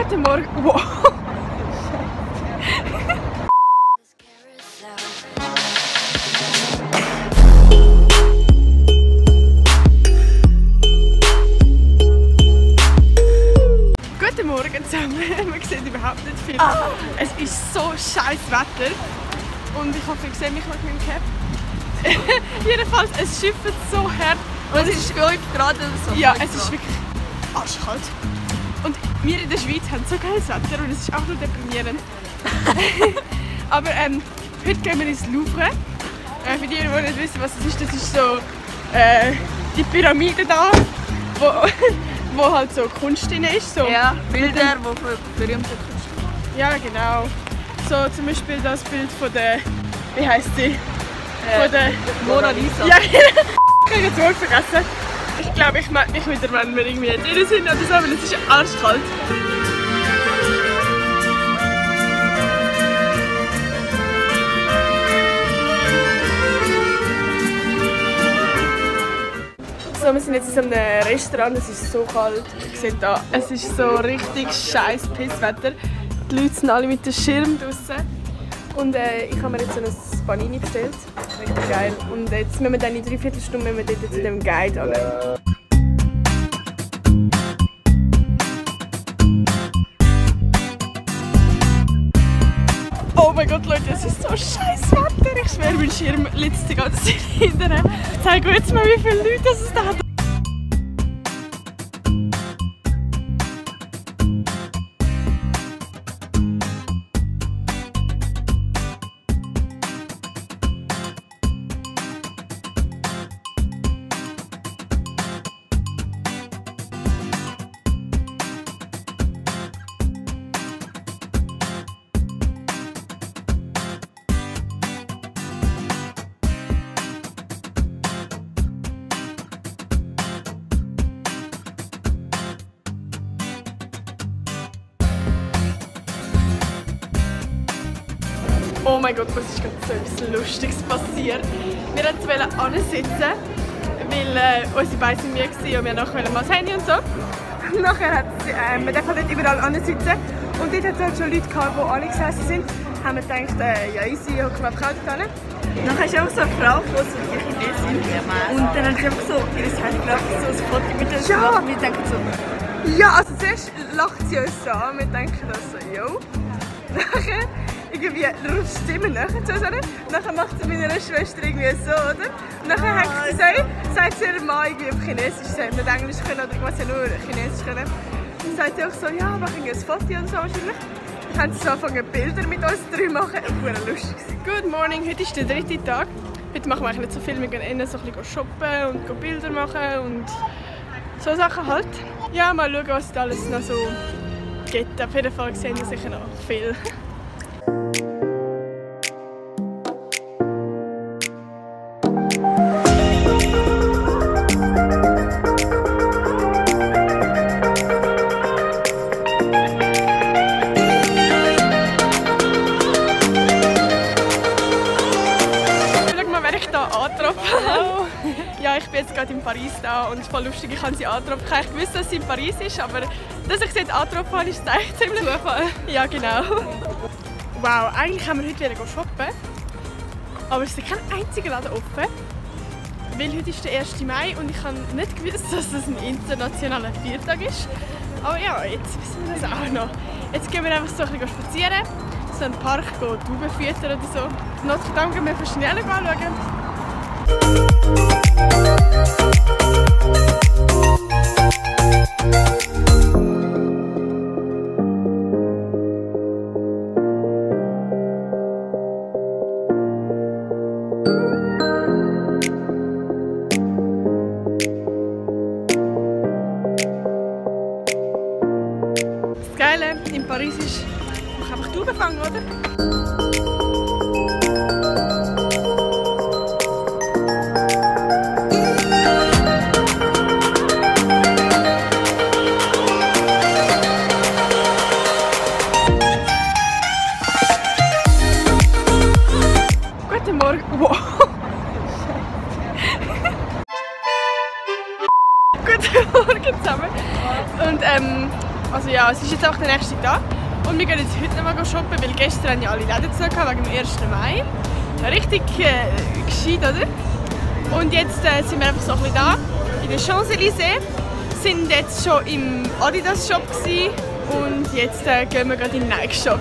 Guten Morgen. Wow. Guten Morgen zusammen. Man sieht überhaupt nicht viel. Es ist so scheiß Wetter. Und ich hoffe, ihr seht mich mit meinem Cap. Jedenfalls, es schifft so hart. Und es ist 5 Grad oder so. Ja, es ist wirklich arschkalt. Und wir in der Schweiz haben so geiles Wetter und es ist auch nur deprimierend. Aber heute gehen wir ins Louvre. Für die, die nicht wissen, was es ist, das ist so die Pyramide da, wo halt so Kunst drin ist. So. Ja, Bilder, die berühmte Kunst. Ja, genau. So zum Beispiel das Bild von der, wie heisst sie? Von der Mona Lisa. Ja, ich habe jetzt wohl vergessen. Ich glaube, ich melde mich wieder, wenn wir irgendwie drin sind oder so, weil es ist arschkalt. So, wir sind jetzt in so einem Restaurant, es ist so kalt. Ihr seht da, es ist so richtig scheiß Pisswetter. Die Leute sind alle mit dem Schirm draußen. Und ich habe mir jetzt so ein Panini bestellt. Richtig geil. Und jetzt müssen wir dann in 3/4 Stunde dort zu dem Guide an. Oh mein Gott, Leute, es ist so scheiß Wetter. Ich schwöre, mein Schirm liegt die ganze Zeit hinterher. Ich zeige euch jetzt mal, wie viele Leute es da hat. Oh mein Gott, was ist gerade so etwas Lustiges passiert. Wir wollten hinsitzen, weil unsere Beine sind müde waren und wir nachher mal das Handy und so. Und nachher hat man darf halt nicht überall hinsitzen. Und dort hat es halt schon Leute gehabt, die alle gesessen sind. Haben wir gedacht, ja easy, hocken wir einfach auch hin. Dann hast du auch so eine Frau, die so die Chinesin ist. Und dann hat sie einfach so ihr Handy gelaufen, so ein Foto mit uns gemacht. Und wir denken so... Ja, also zuerst lacht sie uns so an. Wir denken das so, yo. Nachher irgendwie rutscht sie immer näher zu uns an. Nachher macht sie meiner Schwester irgendwie so, oder? Und nachher hängt sie so, sagt sie ihrem Mann irgendwie auf Chinesisch, sie hat nicht Englisch können oder irgendwas, ja nur Chinesisch können. Dann sagt sie auch so, ja, mach ein Foto und so wahrscheinlich. Dann haben sie so angefangen Bilder mit uns drei machen. Das war lustig. Good morning, heute ist der 3. Tag. Heute machen wir eigentlich nicht so viel, wir gehen innen so ein bisschen shoppen und Bilder machen und so Sachen halt. Ja, mal schauen, was es alles noch so gibt. Auf jeden Fall sehen wir sicher noch viel. Ja, ich bin jetzt gerade in Paris da und es ist voll lustig, ich habe sie angetroffen. Ich habe gewusst, dass sie in Paris ist, aber dass ich sie jetzt angetroffen habe, ist eigentlich ziemlich Zufall. Ja, genau. Wow, eigentlich haben wir heute wieder shoppen, aber es ist kein einziger Laden offen, weil heute ist der 1. Mai und ich habe nicht gewusst, dass das ein internationaler Feiertag ist. Aber ja, jetzt wissen wir das auch noch. Jetzt gehen wir einfach so ein bisschen spazieren, so einen Park, Tauben füttern oder so. Notre Dame gehen wir schnell anschauen. Das Geile in Paris ist, man kann einfach Tauben fangen, oder? Guten Morgen. Wow. Guten Morgen zusammen. Und also ja, ja, es ist jetzt auch der nächste Tag. Und wir gehen jetzt heute noch mal shoppen, weil gestern haben ja alle Läden zu wegen dem 1. Mai. Richtig gescheit, oder? Und jetzt sind wir einfach so ein bisschen da, in der Champs-Élysées. Sind jetzt schon im Adidas-Shop und jetzt gehen wir gerade in den Nike-Shop.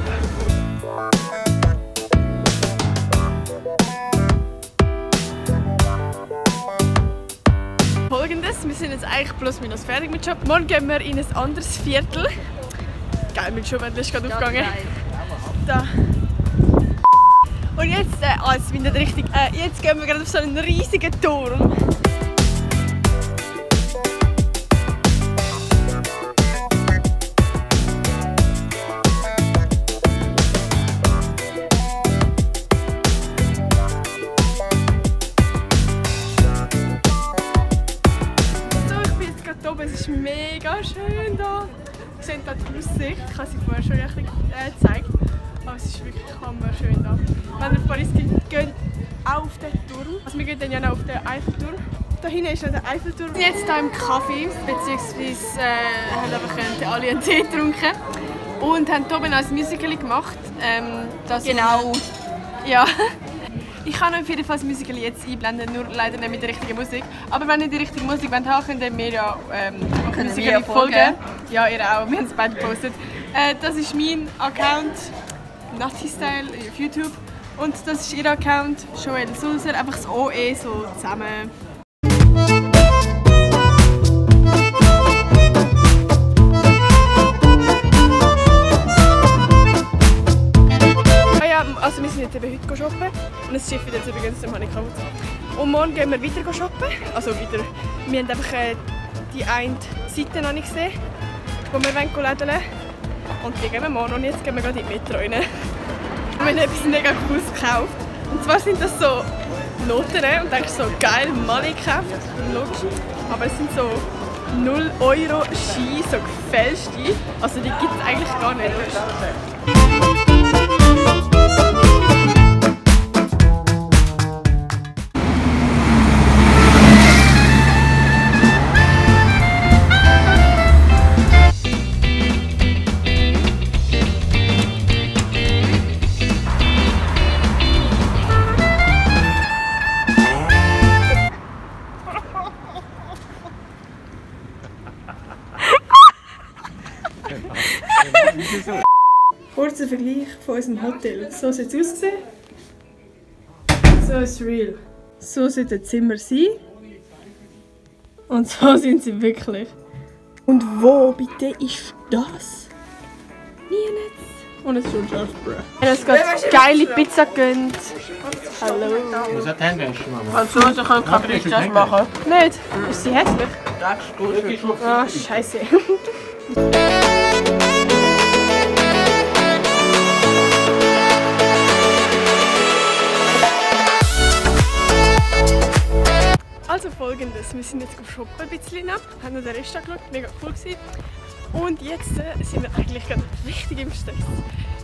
Folgendes, wir sind jetzt eigentlich plus minus fertig mit Shop. Morgen gehen wir in ein anderes Viertel. Geil, mein Schuhwandel ist gerade aufgegangen. Da. Und jetzt, es windet richtig. Jetzt gehen wir gerade auf so einen riesigen Turm. Es ist mega schön hier. Wir sehen hier die Aussicht. Ich habe sie vorher schon ein bisschen gezeigt. Aber es ist wirklich hammerschön hier. Wenn ihr auf Paris geht, geht auch auf den Turm. Also wir gehen dann ja noch auf den Eiffelturm. Da hinten ist noch der Eiffelturm. Wir sind jetzt hier im Kaffee, beziehungsweise haben einfach alle einen Tee getrunken. Und haben hier oben ein Musical gemacht. Genau. Ja. Ich kann auf jeden Fall das Musical jetzt einblenden, nur leider nicht mit der richtigen Musik. Aber wenn ihr die richtige Musik haben wollt, könnt ihr mir ja Musical folgen. Ja, ihr auch. Wir haben es beide gepostet. Das ist mein Account, Nati-Style auf YouTube. Und das ist ihr Account, Joel Sulzer. Einfach das OE so zusammen. Also wir sind jetzt eben heute shoppen und das Schiff wird jetzt übrigens im Honeycomb. Und morgen gehen wir weiter shoppen. Also weiter. Wir haben einfach die eine Seite noch nicht gesehen, wo wir lädeln wollen. Und die gehen wir morgen und jetzt gehen wir gerade in die Metro rein. Wir haben etwas mega cooles gekauft. Und zwar sind das so Noten und denkst so geil, Mali gekauft, logisch. Aber es sind so 0 Euro Ski, so gefälschte. Also die gibt es eigentlich gar nicht. Kurzer Vergleich von unserem Hotel. So sieht es aussehen. So ist es real. So sollte ein Zimmer sein. Und so sind sie wirklich. Und wo bitte ist das? Nirgends. Und es ist schon scharf, bro. Wir haben uns gerade geile Pizza gegönnt. Hallo. Was hat Handwäsche, Mama? Also, ich kann keine Pizza machen. Nicht? Ist sie hässlich? Das ist gut. Ah, scheiße. Also Folgendes, wir sind jetzt shoppen ein bisschen, haben noch den Rest angeschaut, mega cool gewesen. Und jetzt sind wir eigentlich gerade richtig im Stress,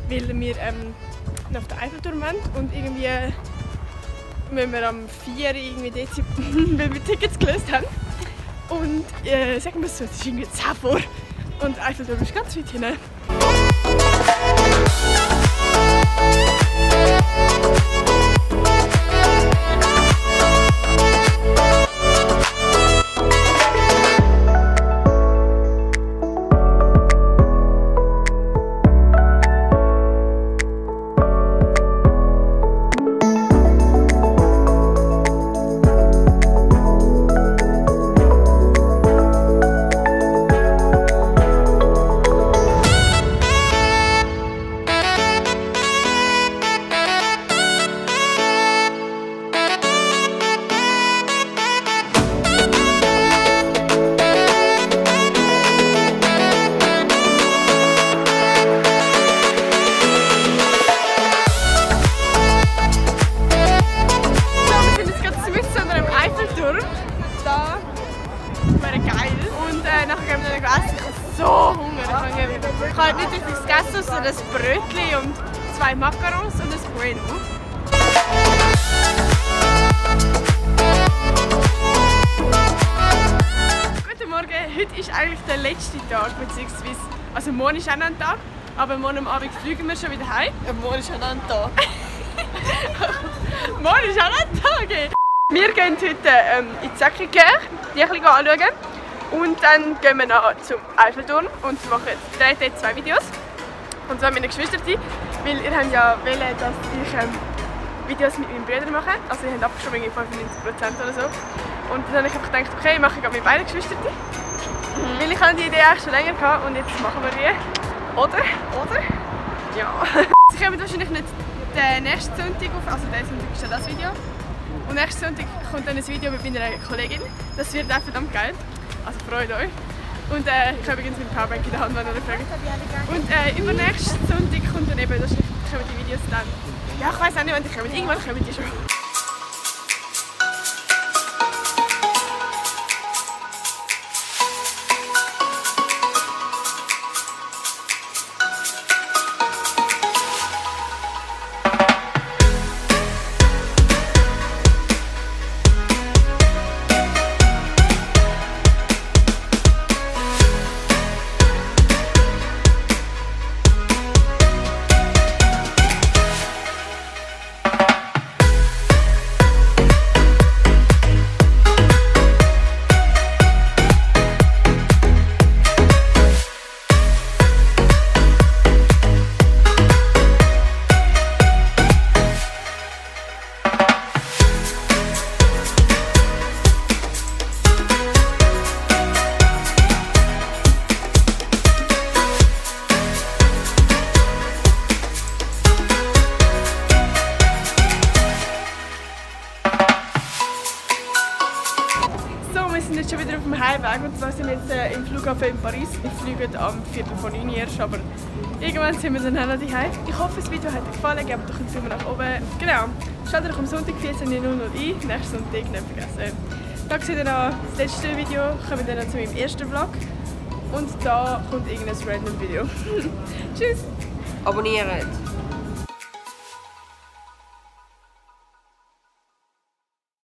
weil wir auf den Eiffelturm wollen und irgendwie müssen wir am 4 Uhr irgendwie dort, weil wir Tickets gelöst haben. Und sagen wir so, es ist irgendwie 10 vor und der Eiffelturm ist ganz weit hinten. Ich habe nicht richtig gegessen, sondern ein Brötchen und 2 Macarons und ein Bueno. Guten Morgen, heute ist eigentlich der letzte Tag, beziehungsweise Also morgen ist auch noch ein Tag, aber morgen am Abend fliegen wir schon wieder heim. Ja, morgen ist auch noch ein Tag. Morgen ist auch noch ein Tag. Ey. Wir gehen heute in die Sacré-Cœur, die ein bisschen anschauen. Und dann gehen wir noch zum Eiffelturm und drehen dort 2 Videos. Und zwar mit meinen Geschwistern, weil ihr habt ja wollen, dass ich Videos mit meinen Brüdern mache. Also ihr habt abgeschoben 95% oder so. Und dann habe ich einfach gedacht, okay, mache ich mit beiden Geschwistern. Weil ich habe die Idee eigentlich schon länger gehabt und jetzt machen wir die. Oder? Ja. Sie kommen wahrscheinlich nicht den nächsten Sonntag auf, also diesen Sonntag ist ja das Video. Und nächsten Sonntag kommt dann ein Video mit meiner Kollegin. Das wird auch verdammt geil. Also freut euch. Und ich habe übrigens mit Powerbank in der Hand, wenn ihr fragt. Und übernächsten Sonntag kommt dann eben, das kommen die Videos dann. Ja, ich weiß auch nicht, wann die kommen. Irgendwann kommen die schon. Wir sind jetzt schon wieder auf dem Heimweg und zwar sind wir jetzt im Flughafen in Paris. Wir fliegen am 8:45 erst, aber irgendwann sind wir dann auch noch daheim. Ich hoffe, das Video hat euch gefallen, gebt doch einen Daumen nach oben. Genau, schaut euch am Sonntag 14:00 ein, nächsten Sonntag nicht vergessen. Da seht ihr noch das letzte Video, kommen wir dann noch zu meinem ersten Vlog und da kommt irgendein random Video. Tschüss! Abonniert!